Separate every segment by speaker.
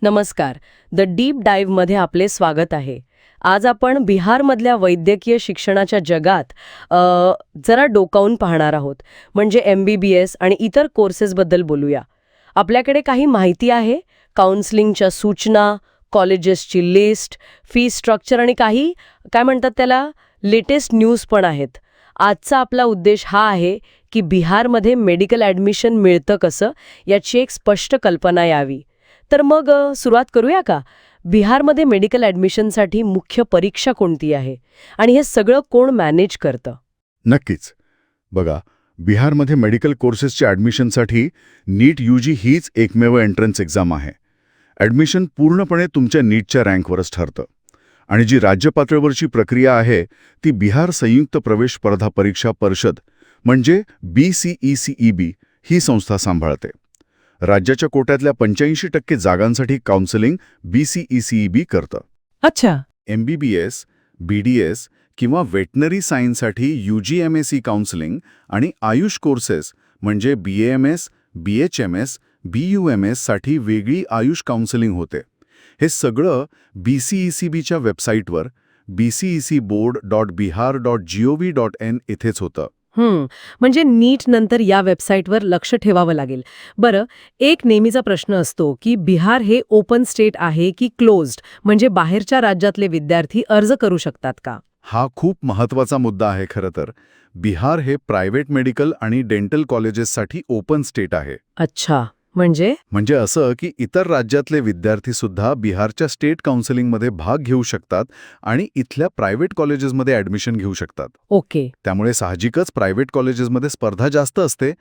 Speaker 1: नमस्कार. The deep डाईव्हमध्ये आपले स्वागत आहे. आज आपण बिहारमधल्या वैद्यकीय शिक्षणाच्या जगात जरा डोकावून पाहणार आहोत. म्हणजे MBBS आणि इतर कोर्सेसबद्दल बोलूया. आपल्याकडे काही माहिती आहे, काउन्सिलिंगच्या सूचना, कॉलेजेसची लिस्ट, फी स्ट्रक्चर आणि काही काय म्हणतात त्याला लेटेस्ट न्यूज पण आहेत. आजचा आपला उद्देश हा आहे की बिहारमध्ये मेडिकल ॲडमिशन मिळतं कसं याची एक स्पष्ट कल्पना यावी. तर मग सुरुवात करूया का? बिहारमध्ये मेडिकल ॲडमिशनसाठी मुख्य परीक्षा कोणती आहे आणि हे सगळं कोण मॅनेज करतं?
Speaker 2: नक्कीच. बघा, बिहारमध्ये मेडिकल कोर्सेसच्या ॲडमिशनसाठी नीट UG हीच एकमेव एंट्रन्स एक्झाम आहे. ॲडमिशन पूर्णपणे तुमच्या नीटच्या रँकवरच ठरतं. आणि जी राज्य पातळीवरची प्रक्रिया आहे ती बिहार संयुक्त प्रवेश स्पर्धा परीक्षा परिषद म्हणजे BCECEB ही संस्था सांभाळते. राज्याच्या कोट्यातल्या 85% जागांसाठी काउन्सिलिंग BCECEB करतं.
Speaker 1: अच्छा.
Speaker 2: MBBS, BDS किंवा वेटनरी सायन्ससाठी UGMSE काउन्सिलिंग आणि आयुष कोर्सेस म्हणजे BAMS, BHMS, BUMS साठी वेगळी आयुष काउन्सिलिंग होते. हे सगळं BCECBच्या वेबसाईटवर bcecboard.bihar.gov.in इथेच होतं.
Speaker 1: म्हणजे नीट नंतर या वेबसाईटवर लक्ष ठेवावं लागेल. बरं, एक नेहमीचा प्रश्न असतो की बिहार हे ओपन स्टेट आहे की क्लोज्ड, म्हणजे बाहेरच्या राज्यातले विद्यार्थी अर्ज करू शकतात का?
Speaker 2: हा खूप महत्त्वाचा मुद्दा आहे खरं तर. बिहार हे प्रायव्हेट मेडिकल आणि डेंटल कॉलेजेससाठी ओपन स्टेट आहे.
Speaker 1: अच्छा. म्हणजे
Speaker 2: असं की इतर राज्यातले विद्यार्थीसुद्धा बिहारच्या स्टेट काउन्सिलिंगमध्ये भाग घेऊ शकतात आणि इथल्या प्रायव्हेट कॉलेजेसमध्ये ॲडमिशन घेऊ शकतात.
Speaker 1: ओके.
Speaker 2: त्यामुळे साहजिकच प्रायव्हेट कॉलेजेसमध्ये स्पर्धा जास्त असते,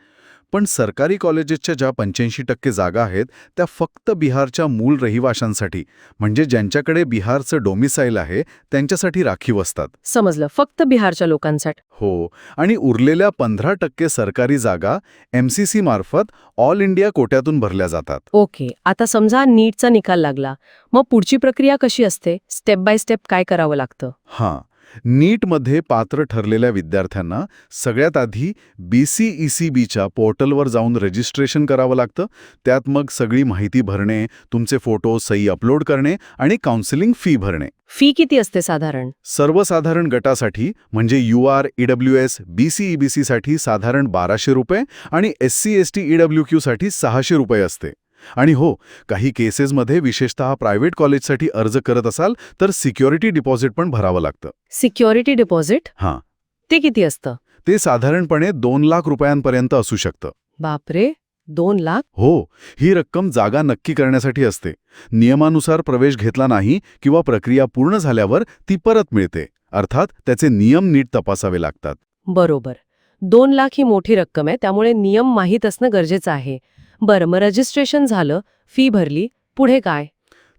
Speaker 2: पण सरकारी कॉलेजेसच्या ज्या 85% जागा आहेत त्या फक्त बिहारच्या मूळ रहिवाशांसाठी, म्हणजे ज्यांच्याकडे बिहारचं डोमिसाईल आहे त्यांच्यासाठी राखीव असतात.
Speaker 1: समजलं. फक्त बिहारच्या लोकांसाठी.
Speaker 2: हो, आणि उरलेल्या 15% सरकारी जागा MCC मार्फत ऑल इंडिया कोट्यातून भरल्या जातात.
Speaker 1: ओके. आता समजा नीटचा निकाल लागला, मग पुढची प्रक्रिया कशी असते? स्टेप बाय स्टेप काय करावं लागतं?
Speaker 2: हां, नीटमध्ये पात्र ठरलेल्या विद्यार्थ्यांना सगळ्यात आधी BCECBच्या पोर्टलवर जाऊन रजिस्ट्रेशन करावं लागतं. त्यात मग सगळी माहिती भरणे, तुमचे फोटो, सही अपलोड करणे आणि काउन्सिलिंग फी भरणे.
Speaker 1: फी किती असते साधारण?
Speaker 2: सर्वसाधारण गटासाठी म्हणजे UR, EWS, BCEBC साठी साधारण 1200 रुपये आणि SC, ST, EWQ साठी 600 रुपये असते. आणि हो, काही केसेसमध्ये विशेषतः प्रायव्हेट कॉलेजसाठी अर्ज करत असाल तर सिक्युरिटी डिपॉझिट पण भरावं लागतं.
Speaker 1: Security deposit?
Speaker 2: हां,
Speaker 1: ते किती असतं?
Speaker 2: ते साधारणपणे 2 लाख रुपयांपर्यंत असू शकतं.
Speaker 1: बापरे, 2 लाख?
Speaker 2: हो, ही रक्कम जागा नक्की करण्यासाठी असते. नियमानुसार प्रवेश घेतला नाही किंवा प्रक्रिया पूर्ण झाल्यावर ती परत मिळते. अर्थात त्याचे नियम नीट तपासावे लागतात.
Speaker 1: बरोबर. 2 लाख ही मोठी रक्कम आहे, त्यामुळे नियम माहीत असणं गरजेचं आहे. बरं, मग रजिस्ट्रेशन झालं, फी भरली, पुढे काय?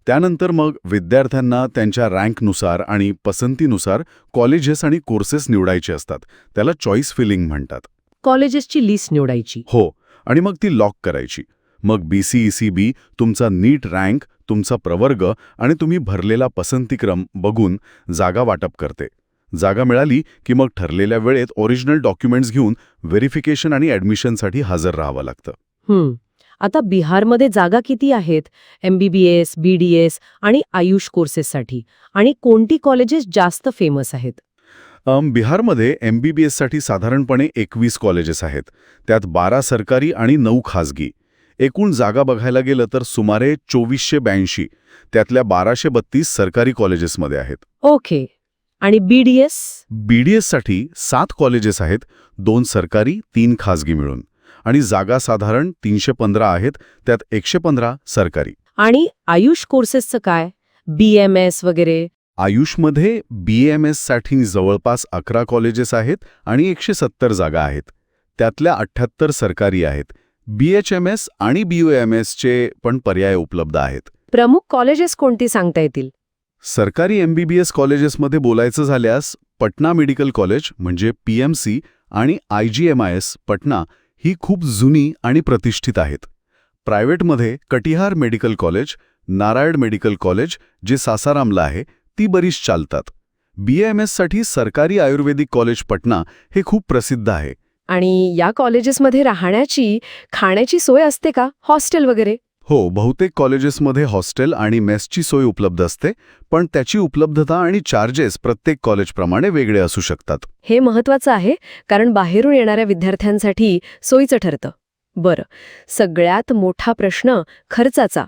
Speaker 2: त्यानंतर मग विद्यार्थ्यांना त्यांच्या रँकनुसार आणि पसंतीनुसार कॉलेजेस आणि कोर्सेस निवडायचे असतात. त्याला चॉईस फिलिंग म्हणतात.
Speaker 1: कॉलेजेसची लिस्ट निवडायची.
Speaker 2: हो, आणि मग ती लॉक करायची. मग BCECB तुमचा नीट रँक, तुमचा प्रवर्ग आणि तुम्ही भरलेला पसंतीक्रम बघून जागा वाटप करते. जागा मिळाली की मग ठरलेल्या वेळेत ओरिजिनल डॉक्युमेंट्स घेऊन व्हेरिफिकेशन आणि ॲडमिशनसाठी हजर राहावं लागतं.
Speaker 1: आता बिहारमध्ये जागा किती आहेत MBBS, BDS आणि आयुष कोर्सेससाठी? आणि कोणती कॉलेजेस जास्त फेमस आहेत?
Speaker 2: बिहारमध्ये MBBS साठी साधारणपणे 21 कॉलेजेस आहेत. त्यात 12 सरकारी आणि 9 खासगी. एकूण जागा बघायला गेलं तर सुमारे 2482, त्यातल्या 1232 सरकारी कॉलेजेसमध्ये आहेत.
Speaker 1: ओके. आणि BDS
Speaker 2: साठी 7 कॉलेजेस आहेत, 2 सरकारी, 3 खासगी मिळून. आणि जागा साधारण 315 आहेत, त्यात 115 सरकारी.
Speaker 1: आणि आयुष कोर्सेसचं काय? BMS वगैरे?
Speaker 2: आयुषमध्ये BAMS साठी जवळपास 11 कॉलेजेस आहेत आणि 170 जागा आहेत. त्यातल्या 78 सरकारी आहेत. BHMS आणि BUMSचे पण पर्याय उपलब्ध आहेत.
Speaker 1: प्रमुख कॉलेजेस कोणती सांगता येतील?
Speaker 2: सरकारी MBBS कॉलेजेसमध्ये बोलायचं झाल्यास पटना मेडिकल कॉलेज म्हणजे PMC आणि IGMIS पटना ही खूप जुनी आणि प्रतिष्ठित आहेत. प्रायव्हेटमध्ये Katihar medical college, Narayan medical college जे सासारामला आहे, ती बरीच चालतात. BAMS साठी सरकारी आयुर्वेदिक कॉलेज पटना हे खूप प्रसिद्ध आहे.
Speaker 1: आणि या कॉलेजेसमध्ये राहण्याची, खाण्याची सोय असते का? हॉस्टेल वगैरे?
Speaker 2: हो, बहुतेक कॉलेजेसमध्ये हॉस्टेल आणि मेसची सोय उपलब्ध असते, पण त्याची उपलब्धता आणि चार्जेस प्रत्येक कॉलेजप्रमाणे वेगळे असू शकतात.
Speaker 1: हे महत्वाचं आहे, कारण बाहेरून येणाऱ्या विद्यार्थ्यांसाठी सोयीचं ठरतं. बरं, सगळ्यात मोठा प्रश्न खर्चाचा.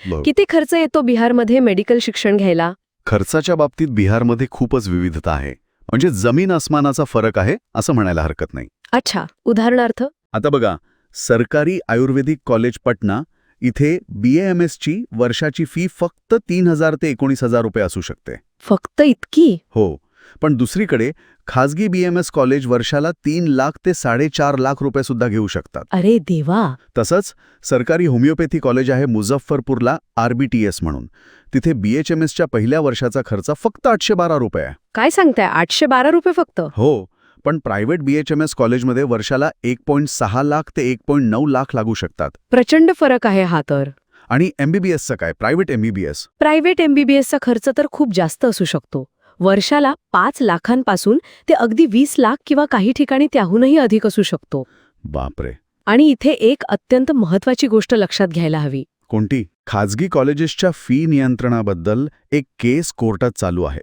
Speaker 2: बरं.
Speaker 1: किती खर्च येतो बिहारमध्ये मेडिकल शिक्षण घ्यायला?
Speaker 2: खर्चाच्या बाबतीत बिहारमध्ये खूपच विविधता आहे. म्हणजे जमीन आसमानाचा फरक आहे असं म्हणायला हरकत नाही.
Speaker 1: अच्छा, उदाहरणार्थ?
Speaker 2: आता बघा, सरकारी आयुर्वेदिक कॉलेज पटना इथे BAMSची वर्षाची फी फक्त 3,000 ते 19,000 रुपये असू शकते.
Speaker 1: फक्त इतकी?
Speaker 2: हो, पण दुसरीकडे खाजगी BMS कॉलेज वर्षाला 3 लाख ते 4.5 लाख रुपये सुद्धा घेऊ शकतात.
Speaker 1: अरे देवा!
Speaker 2: तसंच सरकारी होमिओपॅथी कॉलेज आहे मुझफ्फरपूरला RBTS म्हणून. तिथे BHMSच्या पहिल्या वर्षाचा खर्च फक्त 812 रुपये आहे.
Speaker 1: काय सांगताय, 812 रुपये फक्त?
Speaker 2: हो, पण प्रायव्हेट BHMS कॉलेजमध्ये वर्षाला 1.6 लाख ते 1.9 लाख लागू शकतात.
Speaker 1: प्रचंड फरक आहे हा तर.
Speaker 2: आणि MBBSचं काय, प्रायव्हेट MBBS?
Speaker 1: प्रायव्हेट MBBSचा खर्च तर खूप जास्त असू शकतो. वर्षाला 5 लाखांपासून ते अगदी 20 लाख किंवा काही ठिकाणी त्याहूनही अधिक असू शकतो.
Speaker 2: बापरे.
Speaker 1: आणि इथे एक अत्यंत महत्वाची गोष्ट लक्षात घ्यायला हवी.
Speaker 2: कोणती? खाजगी कॉलेजेसच्या फी नियंत्रणाबद्दल एक केस कोर्टात चालू आहे.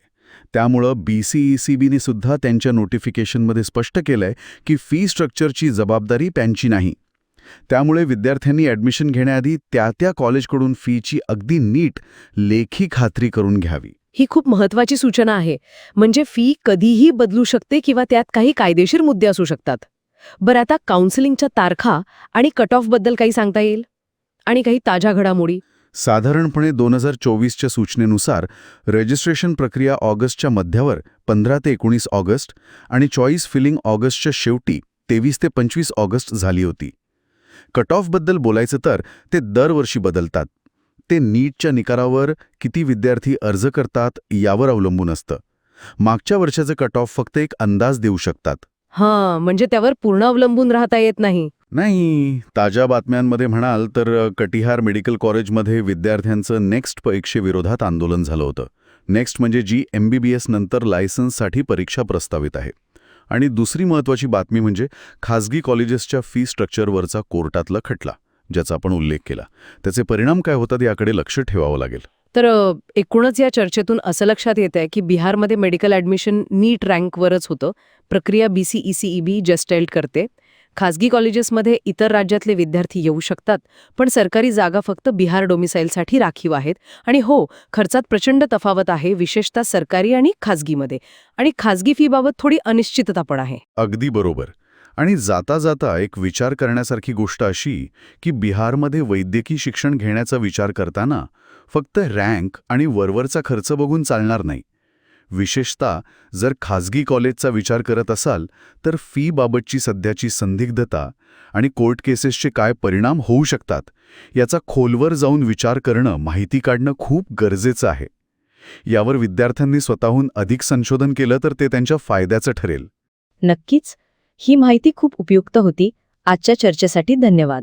Speaker 2: त्यामुळं BCECBने सुद्धा त्यांच्या नोटिफिकेशनमध्ये स्पष्ट केलंय की फी स्ट्रक्चरची जबाबदारी त्यांची नाही. त्यामुळे विद्यार्थ्यांनी ॲडमिशन घेण्याआधी त्या कॉलेजकडून फीची अगदी नीट लेखी खात्री करून घ्यावी.
Speaker 1: ही खूप महत्वाची सूचना आहे. म्हणजे फी कधीही बदलू शकते किंवा त्यात काही कायदेशीर मुद्दे असू शकतात. बरं, आता काउन्सिलिंगच्या तारखा आणि कट ऑफ बद्दल काही सांगता येईल? आणि काही ताज्या घडामोडी?
Speaker 2: साधारणपणे 2024च्या सूचनेनुसार रजिस्ट्रेशन प्रक्रिया ऑगस्टच्या मध्यावर 15 ते 19 ऑगस्ट आणि चॉईस फिलिंग ऑगस्टच्या शेवटी 23 ते 25 ऑगस्ट झाली होती. कट ऑफबद्दल बोलायचं तर ते दरवर्षी बदलतात. ते नीटच्या निकालावर किती विद्यार्थी अर्ज करतात यावर अवलंबून असतं. मागच्या वर्षाचं कट ऑफ फक्त एक अंदाज देऊ शकतात.
Speaker 1: हां, म्हणजे त्यावर पूर्ण अवलंबून राहता येत नाही.
Speaker 2: नाही, ताज्या बातम्यांमध्ये म्हणाल तर कटिहार मेडिकल कॉलेजमध्ये विद्यार्थ्यांचं नेक्स्ट परीक्षेविरोधात आंदोलन झालं होतं. नेक्स्ट म्हणजे जी MBBS नंतर लायसन्ससाठी परीक्षा प्रस्तावित आहे. आणि दुसरी महत्त्वाची बातमी म्हणजे खाजगी कॉलेजेसच्या फी स्ट्रक्चरवरचा कोर्टातला खटला, ज्याचा आपण उल्लेख केला. त्याचे परिणाम काय होतात याकडे लक्ष ठेवावं लागेल.
Speaker 1: तर एकूणच या चर्चेतून असं लक्षात येत आहे की बिहारमध्ये मेडिकल ॲडमिशन नीट रँकवरच होतं. प्रक्रिया BCECB जस्टाइल्ड करते. खाजगी कॉलेजेसमध्ये इतर राज्यातले विद्यार्थी येऊ शकतात, पण सरकारी जागा फक्त बिहार डोमिसाईलसाठी राखीव आहेत. आणि हो, खर्चात प्रचंड तफावत आहे, विशेषतः सरकारी आणि खाजगीमध्ये. आणि खाजगी फीबाबत थोडी अनिश्चितता पण आहे.
Speaker 2: अगदी बरोबर. आणि जाता जाता एक विचार करण्यासारखी गोष्ट अशी की बिहारमध्ये वैद्यकीय शिक्षण घेण्याचा विचार करताना फक्त रँक आणि वरवरचा खर्च बघून चालणार नाही. विशेषतः जर खाजगी कॉलेजचा विचार करत असाल तर फीबाबतची सध्याची संदिग्धता आणि कोर्ट केसेसचे काय परिणाम होऊ शकतात याचा खोलवर जाऊन विचार करणं, माहिती काढणं खूप गरजेचं आहे. यावर विद्यार्थ्यांनी स्वतःहून अधिक संशोधन केलं तर ते त्यांच्या फायद्याचं ठरेल.
Speaker 1: नक्कीच. ही माहिती खूप उपयुक्त होती. आजच्या चर्चेसाठी धन्यवाद.